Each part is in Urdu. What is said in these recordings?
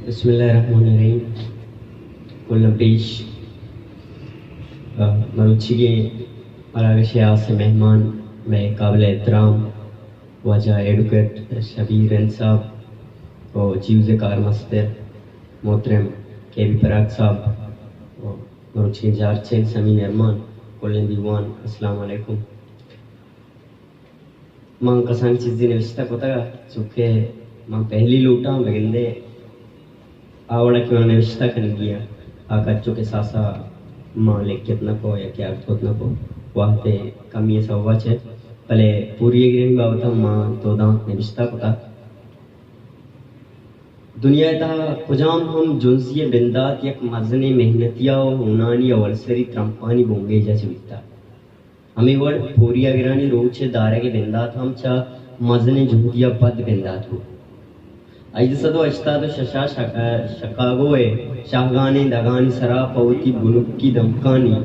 بسم اللہ الرحمن الرحیم. کل پیش مروچی کے مراکش سے مہمان میں قابل احترام وجہ ایڈوکیٹ شبیر ان صاحب اور چیوز کار مستر محترم کے بی پراگ صاحب اور مروچی جارچین سمین ارمان کلن دیوان. السلام علیکم. ماں کسان چیزی نوشتہ کو تھا چونکہ ماں پہلی لوٹا بگندے آوڑا کی انہوں نے نوشتہ کرنے گیا آکاچوں کے ساسا ماں لکھت نہ کو یا کیا ارتھوت نہ کو واہتے کم یہ سوا چھے پہلے پوری گرین باوتا ماں تو دانت نوشتہ کو تھا دنیا تا کجام ہم جنسی بندات یک مزن محنتیا و ہونانی اولسری ترمپانی بونگے جا چویتا ہمیں وڑ پوری گرانی روچے دارے کے بندات ہم چا مزن جہدیا پد بندات ہو ایز صدو اشتاد ششا شکاگوئے شاہگانے دگانی سرا پوتی بنکی دمکانی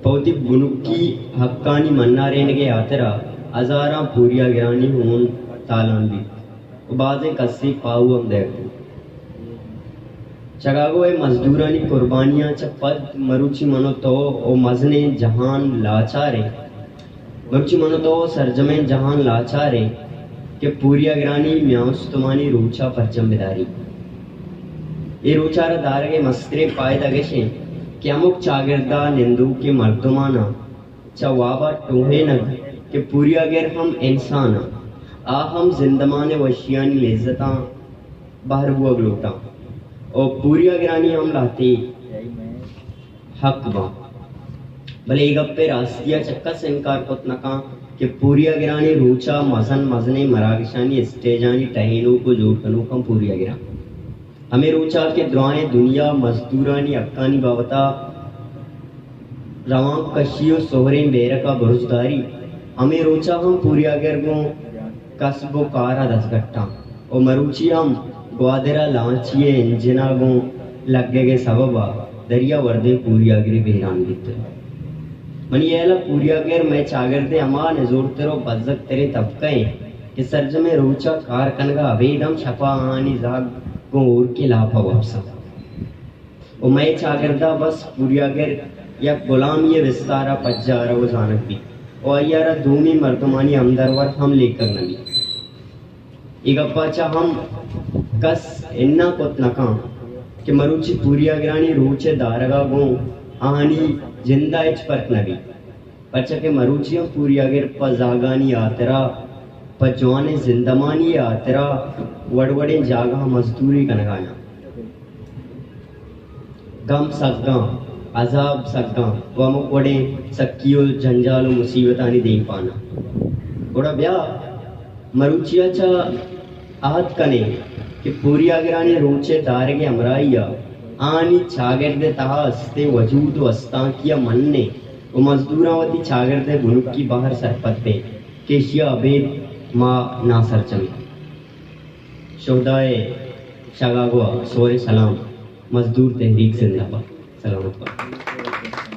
پوتی بنکی حقانی مننا رینگے آترا ازارا پوریا گرانی ہون تالان بھی بازے کسی پاؤ ہم دیکھو شکاگوئے مزدورانی قربانیاں چپد مروچی منو تو او مزنے جہان لاچارے مروچی منو تو سرجمین جہان لاچارے کہ پوریا گرانی میاستمانی روچا پرچم بداری یہ روچا را دارگے مسترے پائدہ گشیں کہ ہمک چاگردہ نندو کے مردمانا چوابا ٹوہے نگ کہ پوریا گر ہم انسانا ہم زندمان وشیانی لذتاں باہر بوا گلوٹا اور پوریا گرانی ہم لاتے حق با بلے ایک اپے راستیا چکا سے انکار کت نکاں کہ پوریا گرانی روچا مزنے مراکشانی اسٹیجانی ٹہینوں کو جوڑ کنوں کم پوریا گران ہمیں روچا کے دوران دنیا مزدورانی اکانی باوتا روان کشی و سہرین بیرکا برزداری ہمیں روچا ہم پوریا گرگوں قصب و کارا دس گھٹا اور مروچی ہم گوادرہ لانچیے انجنا گوں لگے گے سببا دریا وردے پوریا گری بیران بیتر منی ایلا پوریا گر میں چاگردے اما نزور ترو بزک ترے طبقیں کہ سرجم روچا کار کنگا ابیدم شپا آنی زاگ کو اور کے لاپا واپسا اور میں چاگردہ بس پوریا گر یا غلامی وستارا پجارا و زانک بھی اور ایارا دومی مردمانی امدرور ہم لے کر نبی ایک اپاچا ہم کس اننا کت نکاں کہ مروچی پوریا گرانی روچے دارگا گوں آنی جندہ اچ پرک نبی پرچہ کہ مروچیاں پوریا گر پا زاگانی آترا پا جوانے زندمانی آترا وڑوڑے جاگہ مزدوری کنگانا غم سکگاں عذاب سکگاں وامک وڑے سکیو جنجال و مصیبتانی دیں پانا وڑا بیا مروچیا چا آہت کنے کہ پوریا گرانی روچے دارگے امرائیا آنی چاگرد تہا استے وجود و استان کیا مننے و مزدوراں واتی چاگرد بنک کی باہر سرپت پہ کیشیا عبید ما ناصر چمی شہدائے شگاگوا سور سلام مزدور تحریک زندہ باد. سلامت باد.